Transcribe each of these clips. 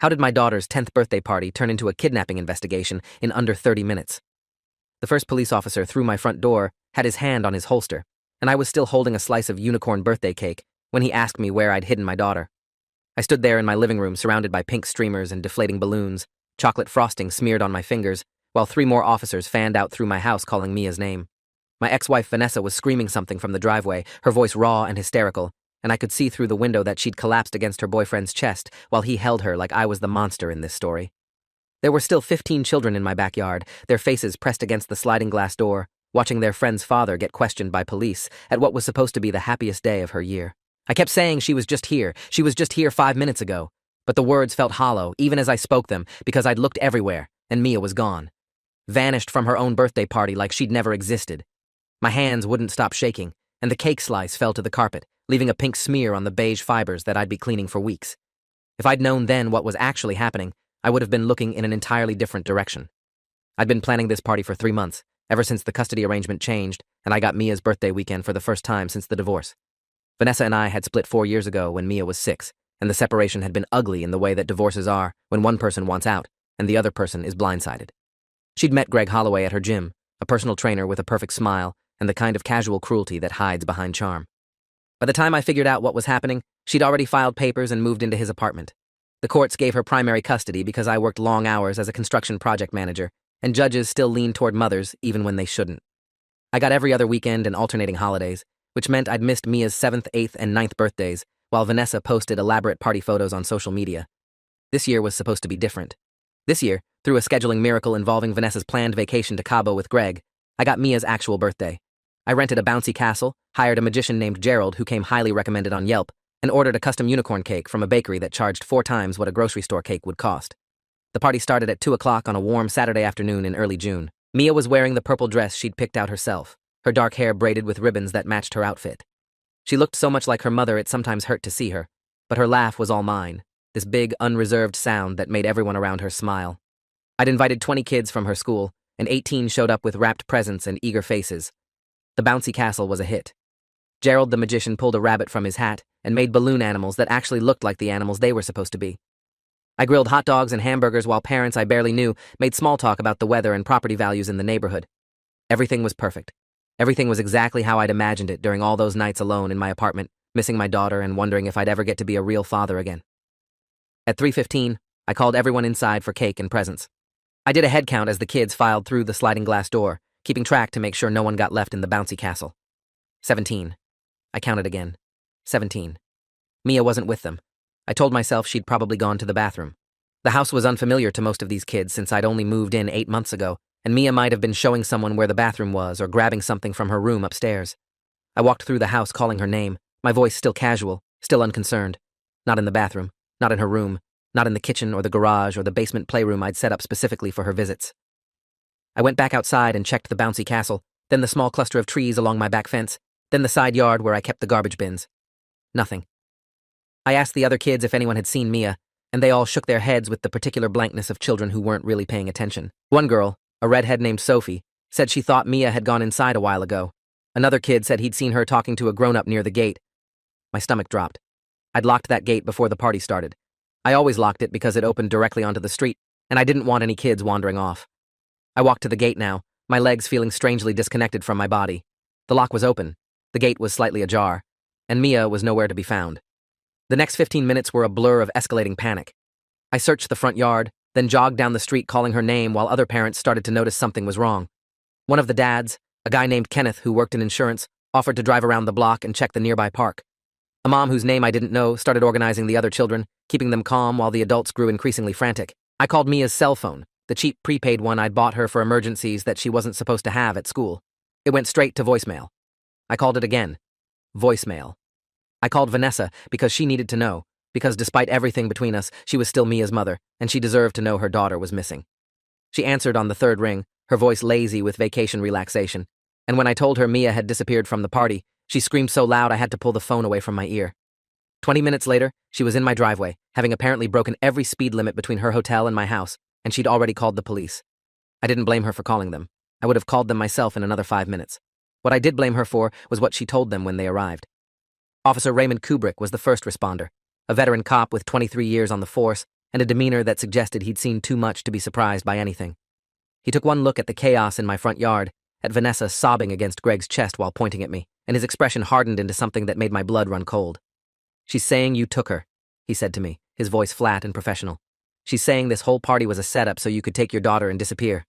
How did my daughter's 10th birthday party turn into a kidnapping investigation in under 30 minutes? The first police officer through my front door had his hand on his holster, and I was still holding a slice of unicorn birthday cake when he asked me where I'd hidden my daughter. I stood there in my living room surrounded by pink streamers and deflating balloons, chocolate frosting smeared on my fingers, while 3 more officers fanned out through my house calling Mia's name. My ex-wife Vanessa was screaming something from the driveway, her voice raw and hysterical, and I could see through the window that she'd collapsed against her boyfriend's chest while he held her like I was the monster in this story. There were still 15 children in my backyard, their faces pressed against the sliding glass door, watching their friend's father get questioned by police at what was supposed to be the happiest day of her year. I kept saying she was just here 5 minutes ago, but the words felt hollow even as I spoke them because I'd looked everywhere and Mia was gone. Vanished from her own birthday party like she'd never existed. My hands wouldn't stop shaking, and the cake slice fell to the carpet, leaving a pink smear on the beige fibers that I'd be cleaning for weeks. If I'd known then what was actually happening, I would have been looking in an entirely different direction. I'd been planning this party for 3 months, ever since the custody arrangement changed, and I got Mia's birthday weekend for the first time since the divorce. Vanessa and I had split 4 years ago when Mia was 6, and the separation had been ugly in the way that divorces are when one person wants out and the other person is blindsided. She'd met Greg Holloway at her gym, a personal trainer with a perfect smile and the kind of casual cruelty that hides behind charm. By the time I figured out what was happening, she'd already filed papers and moved into his apartment. The courts gave her primary custody because I worked long hours as a construction project manager, and judges still leaned toward mothers even when they shouldn't. I got every other weekend and alternating holidays, which meant I'd missed Mia's 7th, 8th, and 9th birthdays, while Vanessa posted elaborate party photos on social media. This year was supposed to be different. This year, through a scheduling miracle involving Vanessa's planned vacation to Cabo with Greg, I got Mia's actual birthday. I rented a bouncy castle, hired a magician named Gerald who came highly recommended on Yelp, and ordered a custom unicorn cake from a bakery that charged 4 times what a grocery store cake would cost. The party started at 2 o'clock on a warm Saturday afternoon in early June. Mia was wearing the purple dress she'd picked out herself, her dark hair braided with ribbons that matched her outfit. She looked so much like her mother it sometimes hurt to see her, but her laugh was all mine, this big, unreserved sound that made everyone around her smile. I'd invited 20 kids from her school, and 18 showed up with wrapped presents and eager faces. The bouncy castle was a hit. Gerald the magician pulled a rabbit from his hat and made balloon animals that actually looked like the animals they were supposed to be. I grilled hot dogs and hamburgers while parents I barely knew made small talk about the weather and property values in the neighborhood. Everything was perfect. Everything was exactly how I'd imagined it during all those nights alone in my apartment, missing my daughter and wondering if I'd ever get to be a real father again. At 3:15, I called everyone inside for cake and presents. I did a head count as the kids filed through the sliding glass door, keeping track to make sure no one got left in the bouncy castle. 17. I counted again. 17. Mia wasn't with them. I told myself she'd probably gone to the bathroom. The house was unfamiliar to most of these kids since I'd only moved in 8 months ago, and Mia might have been showing someone where the bathroom was or grabbing something from her room upstairs. I walked through the house calling her name, my voice still casual, still unconcerned. Not in the bathroom, not in her room, not in the kitchen or the garage or the basement playroom I'd set up specifically for her visits. I went back outside and checked the bouncy castle, then the small cluster of trees along my back fence, then the side yard where I kept the garbage bins. Nothing. I asked the other kids if anyone had seen Mia, and they all shook their heads with the particular blankness of children who weren't really paying attention. One girl, a redhead named Sophie, said she thought Mia had gone inside a while ago. Another kid said he'd seen her talking to a grown-up near the gate. My stomach dropped. I'd locked that gate before the party started. I always locked it because it opened directly onto the street, and I didn't want any kids wandering off. I walked to the gate now, my legs feeling strangely disconnected from my body. The lock was open, the gate was slightly ajar, and Mia was nowhere to be found. The next 15 minutes were a blur of escalating panic. I searched the front yard, then jogged down the street calling her name while other parents started to notice something was wrong. One of the dads, a guy named Kenneth who worked in insurance, offered to drive around the block and check the nearby park. A mom whose name I didn't know started organizing the other children, keeping them calm while the adults grew increasingly frantic. I called Mia's cell phone, the cheap prepaid one I'd bought her for emergencies that she wasn't supposed to have at school. It went straight to voicemail. I called it again. Voicemail. I called Vanessa because she needed to know, because despite everything between us, she was still Mia's mother, and she deserved to know her daughter was missing. She answered on the third ring, her voice lazy with vacation relaxation, and when I told her Mia had disappeared from the party, she screamed so loud I had to pull the phone away from my ear. 20 minutes later, she was in my driveway, having apparently broken every speed limit between her hotel and my house, and she'd already called the police. I didn't blame her for calling them. I would have called them myself in another 5 minutes. What I did blame her for was what she told them when they arrived. Officer Raymond Kubrick was the first responder, a veteran cop with 23 years on the force, and a demeanor that suggested he'd seen too much to be surprised by anything. He took one look at the chaos in my front yard, at Vanessa sobbing against Greg's chest while pointing at me, and his expression hardened into something that made my blood run cold. "She's saying you took her," he said to me, his voice flat and professional. "She's saying this whole party was a setup so you could take your daughter and disappear."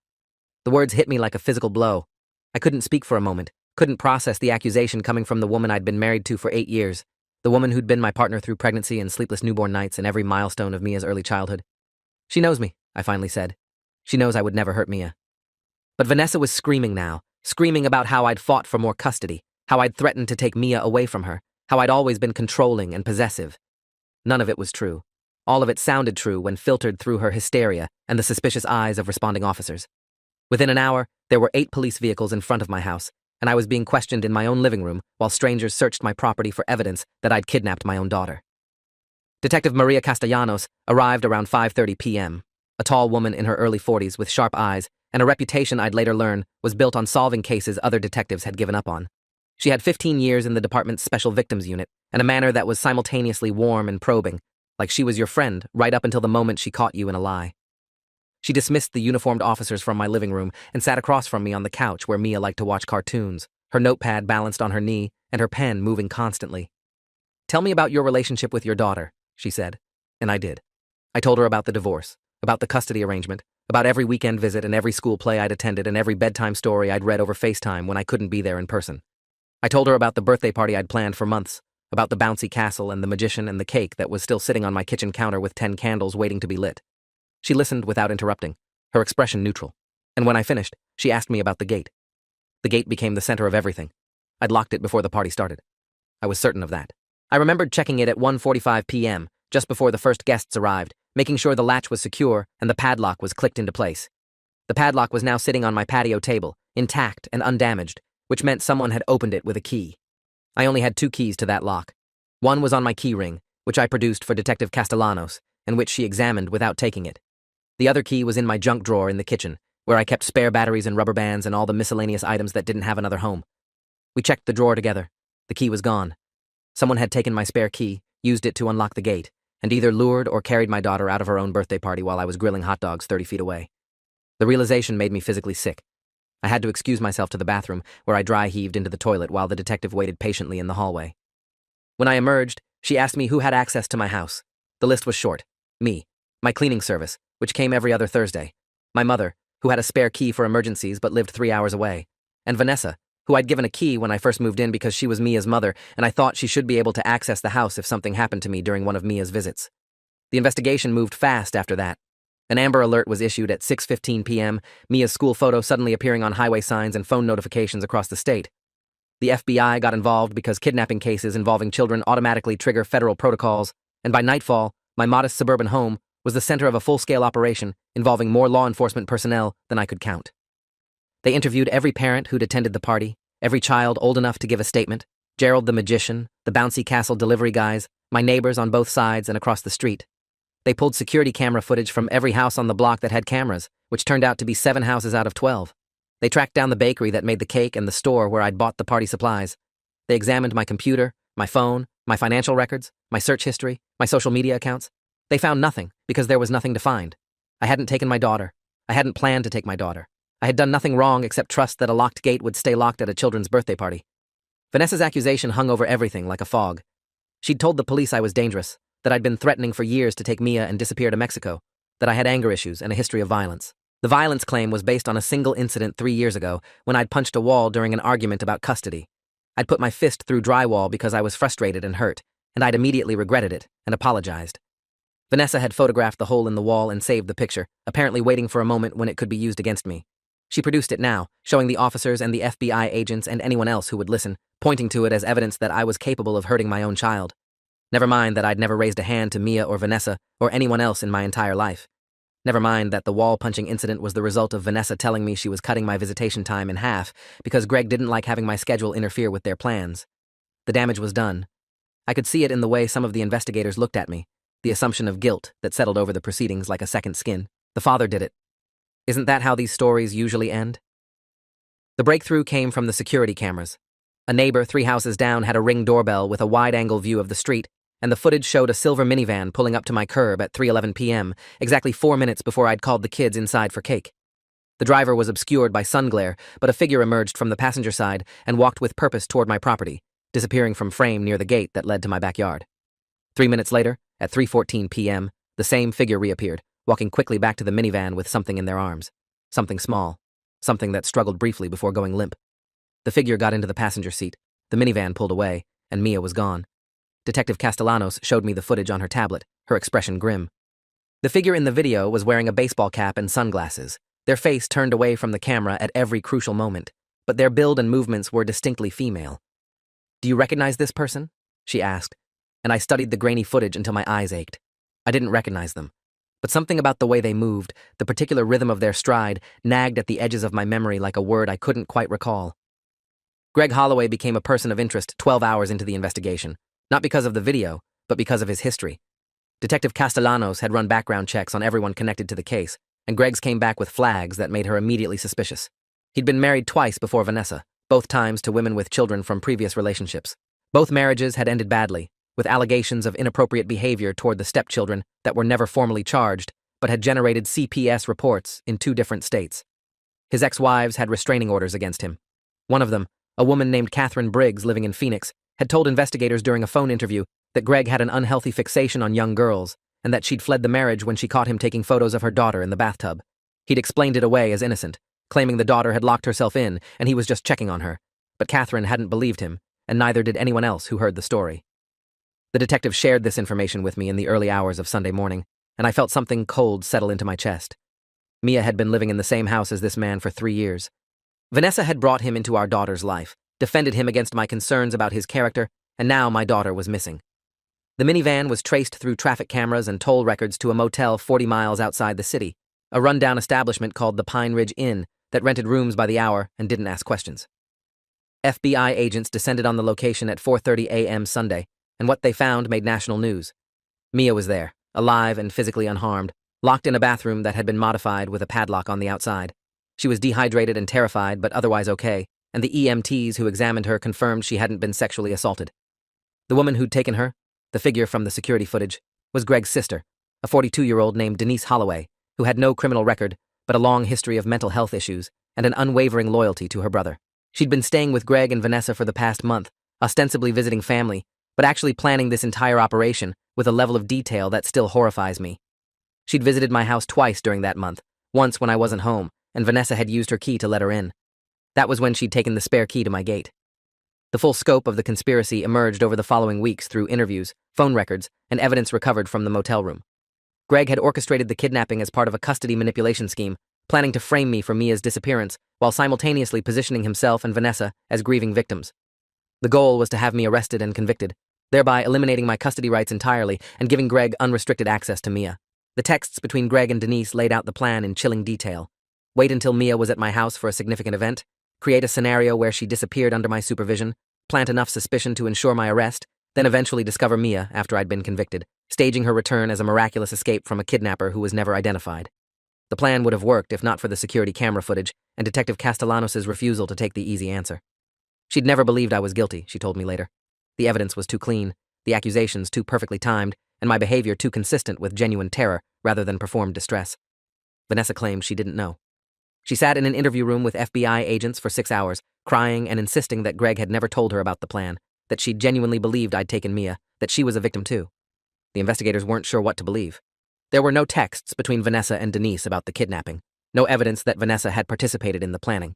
The words hit me like a physical blow. I couldn't speak for a moment, couldn't process the accusation coming from the woman I'd been married to for 8 years, the woman who'd been my partner through pregnancy and sleepless newborn nights and every milestone of Mia's early childhood. "She knows me," I finally said. "She knows I would never hurt Mia." But Vanessa was screaming now, screaming about how I'd fought for more custody, how I'd threatened to take Mia away from her, how I'd always been controlling and possessive. None of it was true. All of it sounded true when filtered through her hysteria and the suspicious eyes of responding officers. Within an hour, there were 8 police vehicles in front of my house, and I was being questioned in my own living room while strangers searched my property for evidence that I'd kidnapped my own daughter. Detective Maria Castellanos arrived around 5:30 p.m., a tall woman in her early 40s with sharp eyes and a reputation I'd later learn was built on solving cases other detectives had given up on. She had 15 years in the department's Special Victims Unit and a manner that was simultaneously warm and probing, like she was your friend right up until the moment she caught you in a lie. She dismissed the uniformed officers from my living room and sat across from me on the couch where Mia liked to watch cartoons, her notepad balanced on her knee and her pen moving constantly. "Tell me about your relationship with your daughter," she said, and I did. I told her about the divorce, about the custody arrangement, about every weekend visit and every school play I'd attended and every bedtime story I'd read over FaceTime when I couldn't be there in person. I told her about the birthday party I'd planned for months, about the bouncy castle and the magician and the cake that was still sitting on my kitchen counter with 10 candles waiting to be lit. She listened without interrupting, her expression neutral, and when I finished, she asked me about the gate. The gate became the center of everything. I'd locked it before the party started. I was certain of that. I remembered checking it at 1:45 p.m., just before the first guests arrived, making sure the latch was secure and the padlock was clicked into place. The padlock was now sitting on my patio table, intact and undamaged, which meant someone had opened it with a key. I only had 2 keys to that lock. One was on my key ring, which I produced for Detective Castellanos, and which she examined without taking it. The other key was in my junk drawer in the kitchen, where I kept spare batteries and rubber bands and all the miscellaneous items that didn't have another home. We checked the drawer together. The key was gone. Someone had taken my spare key, used it to unlock the gate, and either lured or carried my daughter out of her own birthday party while I was grilling hot dogs 30 feet away. The realization made me physically sick. I had to excuse myself to the bathroom, where I dry-heaved into the toilet while the detective waited patiently in the hallway. When I emerged, she asked me who had access to my house. The list was short. Me, my cleaning service, which came every other Thursday, my mother, who had a spare key for emergencies but lived 3 hours away, and Vanessa, who I'd given a key when I first moved in because she was Mia's mother and I thought she should be able to access the house if something happened to me during one of Mia's visits. The investigation moved fast after that. An Amber Alert was issued at 6:15 p.m., Mia's school photo suddenly appearing on highway signs and phone notifications across the state. The FBI got involved because kidnapping cases involving children automatically trigger federal protocols, and by nightfall, my modest suburban home was the center of a full-scale operation involving more law enforcement personnel than I could count. They interviewed every parent who'd attended the party, every child old enough to give a statement, Gerald the magician, the bouncy castle delivery guys, my neighbors on both sides and across the street. They pulled security camera footage from every house on the block that had cameras, which turned out to be 7 houses out of 12. They tracked down the bakery that made the cake and the store where I'd bought the party supplies. They examined my computer, my phone, my financial records, my search history, my social media accounts. They found nothing because there was nothing to find. I hadn't taken my daughter. I hadn't planned to take my daughter. I had done nothing wrong except trust that a locked gate would stay locked at a children's birthday party. Vanessa's accusation hung over everything like a fog. She'd told the police I was dangerous, that I'd been threatening for years to take Mia and disappear to Mexico, that I had anger issues and a history of violence. The violence claim was based on a single incident 3 years ago when I'd punched a wall during an argument about custody. I'd put my fist through drywall because I was frustrated and hurt, and I'd immediately regretted it and apologized. Vanessa had photographed the hole in the wall and saved the picture, apparently waiting for a moment when it could be used against me. She produced it now, showing the officers and the FBI agents and anyone else who would listen, pointing to it as evidence that I was capable of hurting my own child. Never mind that I'd never raised a hand to Mia or Vanessa or anyone else in my entire life. Never mind that the wall-punching incident was the result of Vanessa telling me she was cutting my visitation time in half because Greg didn't like having my schedule interfere with their plans. The damage was done. I could see it in the way some of the investigators looked at me, the assumption of guilt that settled over the proceedings like a second skin. The father did it. Isn't that how these stories usually end? The breakthrough came from the security cameras. A neighbor 3 houses down had a Ring doorbell with a wide-angle view of the street, and the footage showed a silver minivan pulling up to my curb at 3:11 p.m., exactly 4 minutes before I'd called the kids inside for cake. The driver was obscured by sun glare, but a figure emerged from the passenger side and walked with purpose toward my property, disappearing from frame near the gate that led to my backyard. 3 minutes later, at 3:14 p.m., the same figure reappeared, walking quickly back to the minivan with something in their arms. Something small. Something that struggled briefly before going limp. The figure got into the passenger seat, the minivan pulled away, and Mia was gone. Detective Castellanos showed me the footage on her tablet, her expression grim. The figure in the video was wearing a baseball cap and sunglasses, their face turned away from the camera at every crucial moment, but their build and movements were distinctly female. "Do you recognize this person?" she asked, and I studied the grainy footage until my eyes ached. I didn't recognize them, but something about the way they moved, the particular rhythm of their stride, nagged at the edges of my memory like a word I couldn't quite recall. Greg Holloway became a person of interest 12 hours into the investigation, not because of the video, but because of his history. Detective Castellanos had run background checks on everyone connected to the case, and Greg's came back with flags that made her immediately suspicious. He'd been married twice before Vanessa, both times to women with children from previous relationships. Both marriages had ended badly, with allegations of inappropriate behavior toward the stepchildren that were never formally charged, but had generated CPS reports in 2 different states. His ex-wives had restraining orders against him. One of them, a woman named Catherine Briggs living in Phoenix, had told investigators during a phone interview that Greg had an unhealthy fixation on young girls and that she'd fled the marriage when she caught him taking photos of her daughter in the bathtub. He'd explained it away as innocent, claiming the daughter had locked herself in and he was just checking on her, but Catherine hadn't believed him, and neither did anyone else who heard the story. The detective shared this information with me in the early hours of Sunday morning, and I felt something cold settle into my chest. Mia had been living in the same house as this man for 3 years. Vanessa had brought him into our daughter's life, defended him against my concerns about his character, and now my daughter was missing. The minivan was traced through traffic cameras and toll records to a motel 40 miles outside the city, a rundown establishment called the Pine Ridge Inn that rented rooms by the hour and didn't ask questions. FBI agents descended on the location at 4:30 a.m. Sunday, and what they found made national news. Mia was there, alive and physically unharmed, locked in a bathroom that had been modified with a padlock on the outside. She was dehydrated and terrified, but otherwise okay, and the EMTs who examined her confirmed she hadn't been sexually assaulted. The woman who'd taken her, the figure from the security footage, was Greg's sister, a 42-year-old named Denise Holloway, who had no criminal record but a long history of mental health issues and an unwavering loyalty to her brother. She'd been staying with Greg and Vanessa for the past month, ostensibly visiting family, but actually planning this entire operation with a level of detail that still horrifies me. She'd visited my house twice during that month, once when I wasn't home, and Vanessa had used her key to let her in. That was when she'd taken the spare key to my gate. The full scope of the conspiracy emerged over the following weeks through interviews, phone records, and evidence recovered from the motel room. Greg had orchestrated the kidnapping as part of a custody manipulation scheme, planning to frame me for Mia's disappearance while simultaneously positioning himself and Vanessa as grieving victims. The goal was to have me arrested and convicted, thereby eliminating my custody rights entirely and giving Greg unrestricted access to Mia. The texts between Greg and Denise laid out the plan in chilling detail. Wait until Mia was at my house for a significant event, create a scenario where she disappeared under my supervision, plant enough suspicion to ensure my arrest, then eventually discover Mia after I'd been convicted, staging her return as a miraculous escape from a kidnapper who was never identified. The plan would have worked if not for the security camera footage and Detective Castellanos' refusal to take the easy answer. She'd never believed I was guilty, she told me later. The evidence was too clean, the accusations too perfectly timed, and my behavior too consistent with genuine terror rather than performed distress. Vanessa claimed she didn't know. She sat in an interview room with FBI agents for 6 hours, crying and insisting that Greg had never told her about the plan, that she genuinely believed I'd taken Mia, that she was a victim too. The investigators weren't sure what to believe. There were no texts between Vanessa and Denise about the kidnapping, no evidence that Vanessa had participated in the planning.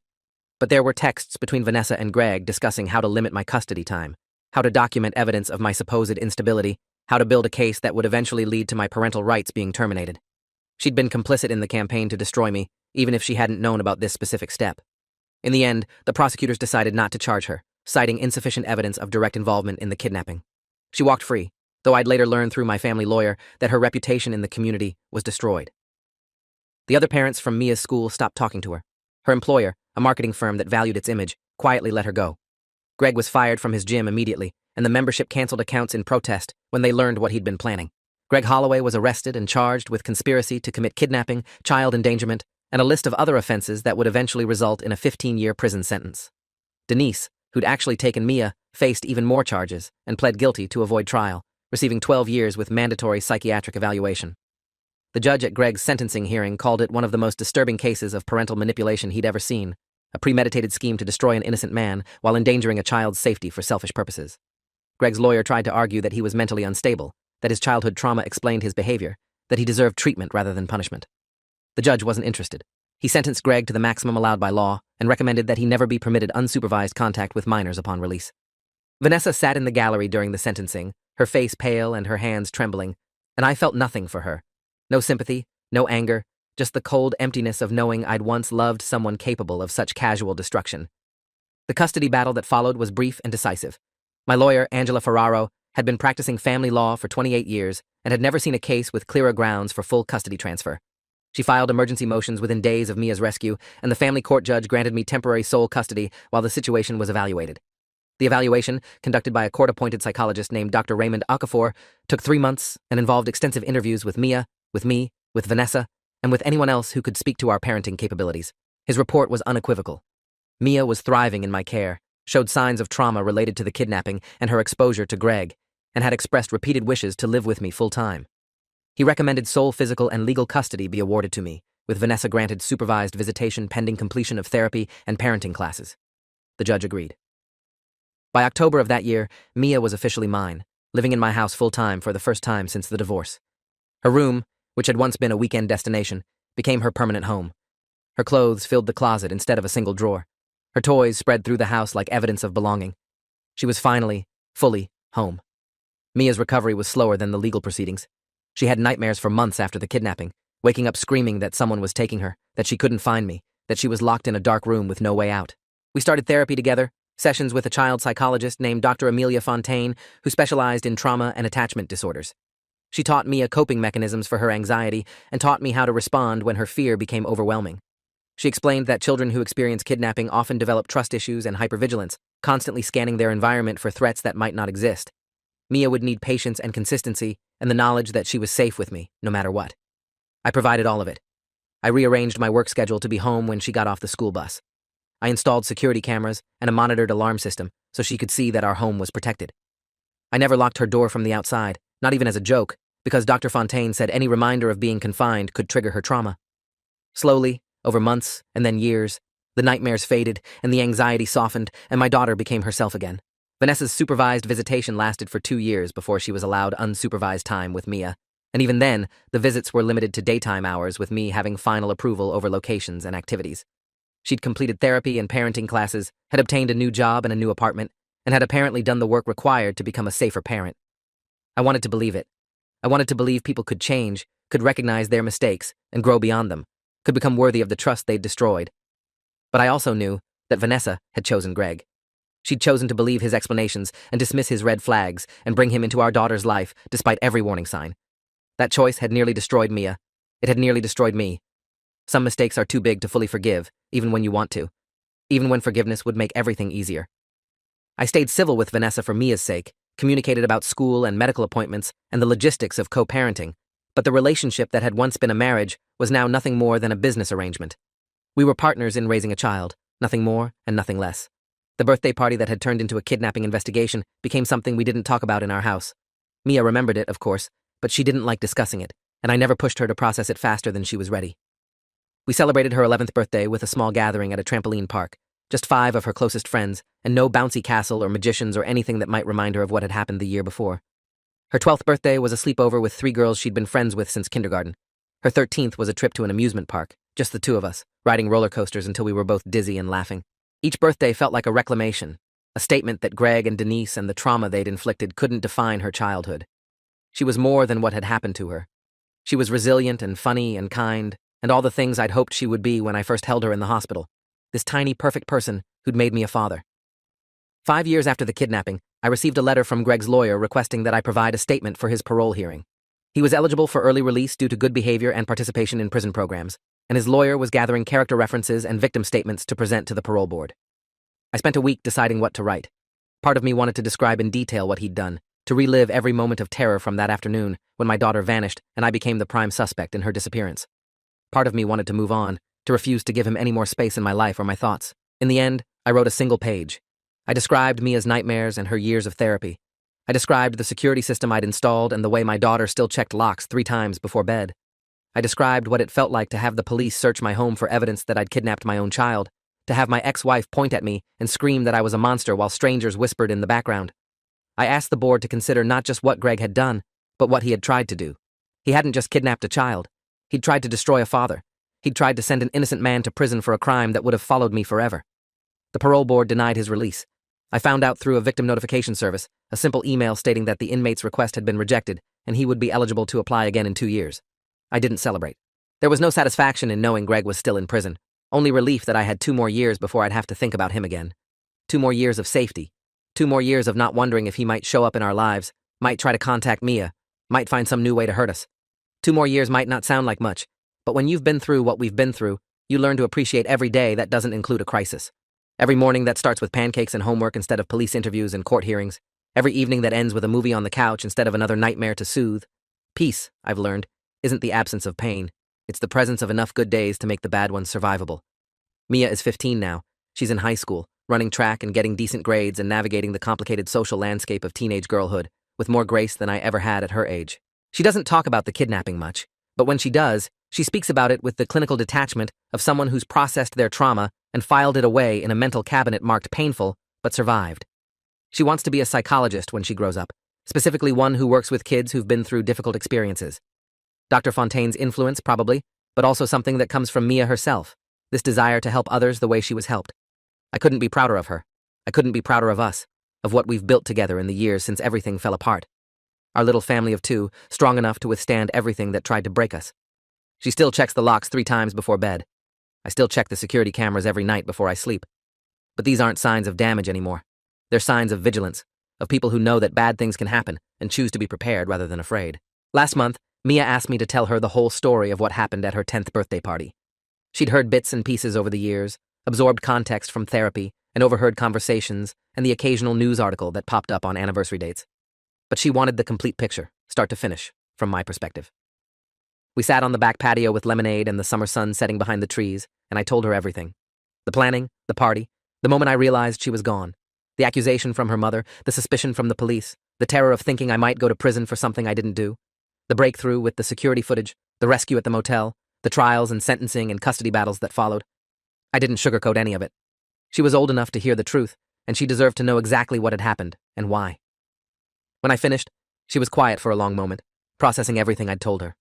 But there were texts between Vanessa and Greg discussing how to limit my custody time, how to document evidence of my supposed instability, how to build a case that would eventually lead to my parental rights being terminated. She'd been complicit in the campaign to destroy me, even if she hadn't known about this specific step. In the end, the prosecutors decided not to charge her, citing insufficient evidence of direct involvement in the kidnapping. She walked free, though I'd later learned through my family lawyer that her reputation in the community was destroyed. The other parents from Mia's school stopped talking to her. Her employer, a marketing firm that valued its image, quietly let her go. Greg was fired from his gym immediately, and the membership canceled accounts in protest when they learned what he'd been planning. Greg Holloway was arrested and charged with conspiracy to commit kidnapping, child endangerment, and a list of other offenses that would eventually result in a 15-year prison sentence. Denise, who'd actually taken Mia, faced even more charges and pled guilty to avoid trial, receiving 12 years with mandatory psychiatric evaluation. The judge at Greg's sentencing hearing called it one of the most disturbing cases of parental manipulation he'd ever seen, a premeditated scheme to destroy an innocent man while endangering a child's safety for selfish purposes. Greg's lawyer tried to argue that he was mentally unstable, that his childhood trauma explained his behavior, that he deserved treatment rather than punishment. The judge wasn't interested. He sentenced Greg to the maximum allowed by law and recommended that he never be permitted unsupervised contact with minors upon release. Vanessa sat in the gallery during the sentencing, her face pale and her hands trembling, and I felt nothing for her. No sympathy, no anger, just the cold emptiness of knowing I'd once loved someone capable of such casual destruction. The custody battle that followed was brief and decisive. My lawyer, Angela Ferraro, had been practicing family law for 28 years and had never seen a case with clearer grounds for full custody transfer. She filed emergency motions within days of Mia's rescue, and the family court judge granted me temporary sole custody while the situation was evaluated. The evaluation, conducted by a court-appointed psychologist named Dr. Raymond Okafor, took 3 months and involved extensive interviews with Mia, with me, with Vanessa, and with anyone else who could speak to our parenting capabilities. His report was unequivocal. Mia was thriving in my care, showed signs of trauma related to the kidnapping and her exposure to Greg, and had expressed repeated wishes to live with me full-time. He recommended sole physical and legal custody be awarded to me, with Vanessa granted supervised visitation pending completion of therapy and parenting classes. The judge agreed. By October of that year, Mia was officially mine, living in my house full-time for the first time since the divorce. Her room, which had once been a weekend destination, became her permanent home. Her clothes filled the closet instead of a single drawer. Her toys spread through the house like evidence of belonging. She was finally, fully, home. Mia's recovery was slower than the legal proceedings. She had nightmares for months after the kidnapping, waking up screaming that someone was taking her, that she couldn't find me, that she was locked in a dark room with no way out. We started therapy together, sessions with a child psychologist named Dr. Amelia Fontaine, who specialized in trauma and attachment disorders. She taught Mia coping mechanisms for her anxiety and taught me how to respond when her fear became overwhelming. She explained that children who experience kidnapping often develop trust issues and hypervigilance, constantly scanning their environment for threats that might not exist. Mia would need patience and consistency and the knowledge that she was safe with me, no matter what. I provided all of it. I rearranged my work schedule to be home when she got off the school bus. I installed security cameras and a monitored alarm system so she could see that our home was protected. I never locked her door from the outside, not even as a joke, because Dr. Fontaine said any reminder of being confined could trigger her trauma. Slowly, over months and then years, the nightmares faded and the anxiety softened and my daughter became herself again. Vanessa's supervised visitation lasted for 2 years before she was allowed unsupervised time with Mia, and even then, the visits were limited to daytime hours with me having final approval over locations and activities. She'd completed therapy and parenting classes, had obtained a new job and a new apartment, and had apparently done the work required to become a safer parent. I wanted to believe it. I wanted to believe people could change, could recognize their mistakes, and grow beyond them, could become worthy of the trust they'd destroyed. But I also knew that Vanessa had chosen Greg. She'd chosen to believe his explanations and dismiss his red flags and bring him into our daughter's life despite every warning sign. That choice had nearly destroyed Mia. It had nearly destroyed me. Some mistakes are too big to fully forgive, even when you want to, even when forgiveness would make everything easier. I stayed civil with Vanessa for Mia's sake, communicated about school and medical appointments and the logistics of co-parenting, but the relationship that had once been a marriage was now nothing more than a business arrangement. We were partners in raising a child, nothing more and nothing less. The birthday party that had turned into a kidnapping investigation became something we didn't talk about in our house. Mia remembered it, of course, but she didn't like discussing it, and I never pushed her to process it faster than she was ready. We celebrated her 11th birthday with a small gathering at a trampoline park, just 5 of her closest friends, and no bouncy castle or magicians or anything that might remind her of what had happened the year before. Her 12th birthday was a sleepover with 3 girls she'd been friends with since kindergarten. Her 13th was a trip to an amusement park, just the 2 of us, riding roller coasters until we were both dizzy and laughing. Each birthday felt like a reclamation, a statement that Greg and Denise and the trauma they'd inflicted couldn't define her childhood. She was more than what had happened to her. She was resilient and funny and kind, and all the things I'd hoped she would be when I first held her in the hospital. This tiny, perfect person who'd made me a father. 5 years after the kidnapping, I received a letter from Greg's lawyer requesting that I provide a statement for his parole hearing. He was eligible for early release due to good behavior and participation in prison programs, and his lawyer was gathering character references and victim statements to present to the parole board. I spent a week deciding what to write. Part of me wanted to describe in detail what he'd done, to relive every moment of terror from that afternoon when my daughter vanished and I became the prime suspect in her disappearance. Part of me wanted to move on, to refuse to give him any more space in my life or my thoughts. In the end, I wrote a single page. I described Mia's nightmares and her years of therapy. I described the security system I'd installed and the way my daughter still checked locks 3 times before bed. I described what it felt like to have the police search my home for evidence that I'd kidnapped my own child, to have my ex-wife point at me and scream that I was a monster while strangers whispered in the background. I asked the board to consider not just what Greg had done, but what he had tried to do. He hadn't just kidnapped a child. He'd tried to destroy a father. He'd tried to send an innocent man to prison for a crime that would have followed me forever. The parole board denied his release. I found out through a victim notification service, a simple email stating that the inmate's request had been rejected and he would be eligible to apply again in 2 years. I didn't celebrate. There was no satisfaction in knowing Greg was still in prison, only relief that I had 2 more years before I'd have to think about him again. 2 more years of safety. 2 more years of not wondering if he might show up in our lives, might try to contact Mia, might find some new way to hurt us. 2 more years might not sound like much, but when you've been through what we've been through, you learn to appreciate every day that doesn't include a crisis. Every morning that starts with pancakes and homework instead of police interviews and court hearings. Every evening that ends with a movie on the couch instead of another nightmare to soothe. Peace, I've learned, isn't the absence of pain. It's the presence of enough good days to make the bad ones survivable. Mia is 15 now. She's in high school, running track and getting decent grades and navigating the complicated social landscape of teenage girlhood with more grace than I ever had at her age. She doesn't talk about the kidnapping much, but when she does, she speaks about it with the clinical detachment of someone who's processed their trauma and filed it away in a mental cabinet marked painful, but survived. She wants to be a psychologist when she grows up, specifically one who works with kids who've been through difficult experiences. Dr. Fontaine's influence, probably, but also something that comes from Mia herself, this desire to help others the way she was helped. I couldn't be prouder of her. I couldn't be prouder of us, of what we've built together in the years since everything fell apart. Our little family of 2, strong enough to withstand everything that tried to break us. She still checks the locks 3 times before bed. I still check the security cameras every night before I sleep. But these aren't signs of damage anymore. They're signs of vigilance, of people who know that bad things can happen and choose to be prepared rather than afraid. Last month, Mia asked me to tell her the whole story of what happened at her 10th birthday party. She'd heard bits and pieces over the years, absorbed context from therapy, and overheard conversations and the occasional news article that popped up on anniversary dates. But she wanted the complete picture, start to finish, from my perspective. We sat on the back patio with lemonade and the summer sun setting behind the trees, and I told her everything. The planning, the party, the moment I realized she was gone, the accusation from her mother, the suspicion from the police, the terror of thinking I might go to prison for something I didn't do, the breakthrough with the security footage, the rescue at the motel, the trials and sentencing and custody battles that followed. I didn't sugarcoat any of it. She was old enough to hear the truth, and she deserved to know exactly what had happened and why. When I finished, she was quiet for a long moment, processing everything I'd told her.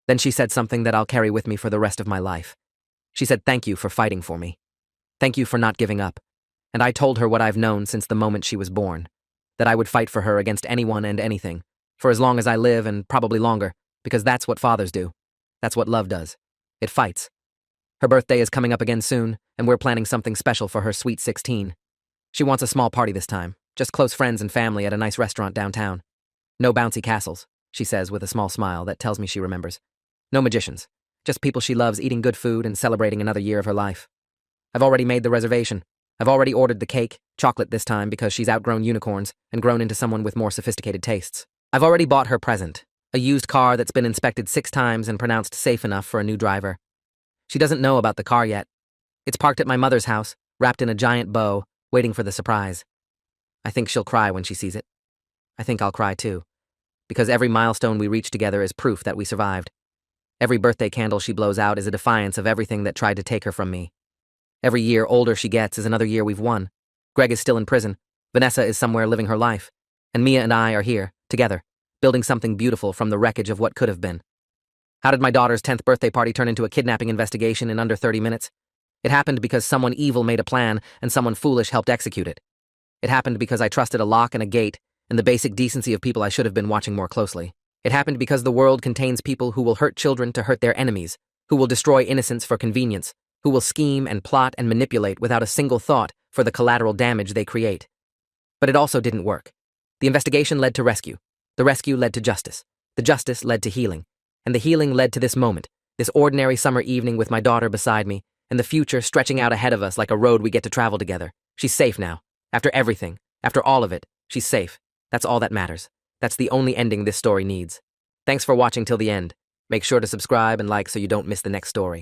Then she said something that I'll carry with me for the rest of my life. She said, "Thank you for fighting for me. Thank you for not giving up." And I told her what I've known since the moment she was born, that I would fight for her against anyone and anything, for as long as I live and probably longer, because that's what fathers do. That's what love does. It fights. Her birthday is coming up again soon, and we're planning something special for her sweet 16. She wants a small party this time, just close friends and family at a nice restaurant downtown. No bouncy castles, she says with a small smile that tells me she remembers. No magicians, just people she loves eating good food and celebrating another year of her life. I've already made the reservation. I've already ordered the cake, chocolate this time because she's outgrown unicorns and grown into someone with more sophisticated tastes. I've already bought her present, a used car that's been inspected 6 times and pronounced safe enough for a new driver. She doesn't know about the car yet. It's parked at my mother's house, wrapped in a giant bow, waiting for the surprise. I think she'll cry when she sees it. I think I'll cry too, because every milestone we reach together is proof that we survived. Every birthday candle she blows out is a defiance of everything that tried to take her from me. Every year older she gets is another year we've won. Greg is still in prison. Vanessa is somewhere living her life. And Mia and I are here, together, building something beautiful from the wreckage of what could have been. How did my daughter's 10th birthday party turn into a kidnapping investigation in under 30 minutes? It happened because someone evil made a plan and someone foolish helped execute it. It happened because I trusted a lock and a gate and the basic decency of people I should have been watching more closely. It happened because the world contains people who will hurt children to hurt their enemies, who will destroy innocence for convenience, who will scheme and plot and manipulate without a single thought for the collateral damage they create. But it also didn't work. The investigation led to rescue. The rescue led to justice. The justice led to healing. And the healing led to this moment, this ordinary summer evening with my daughter beside me, and the future stretching out ahead of us like a road we get to travel together. She's safe now. After everything, after all of it, she's safe. That's all that matters. That's the only ending this story needs. Thanks for watching till the end. Make sure to subscribe and like so you don't miss the next story.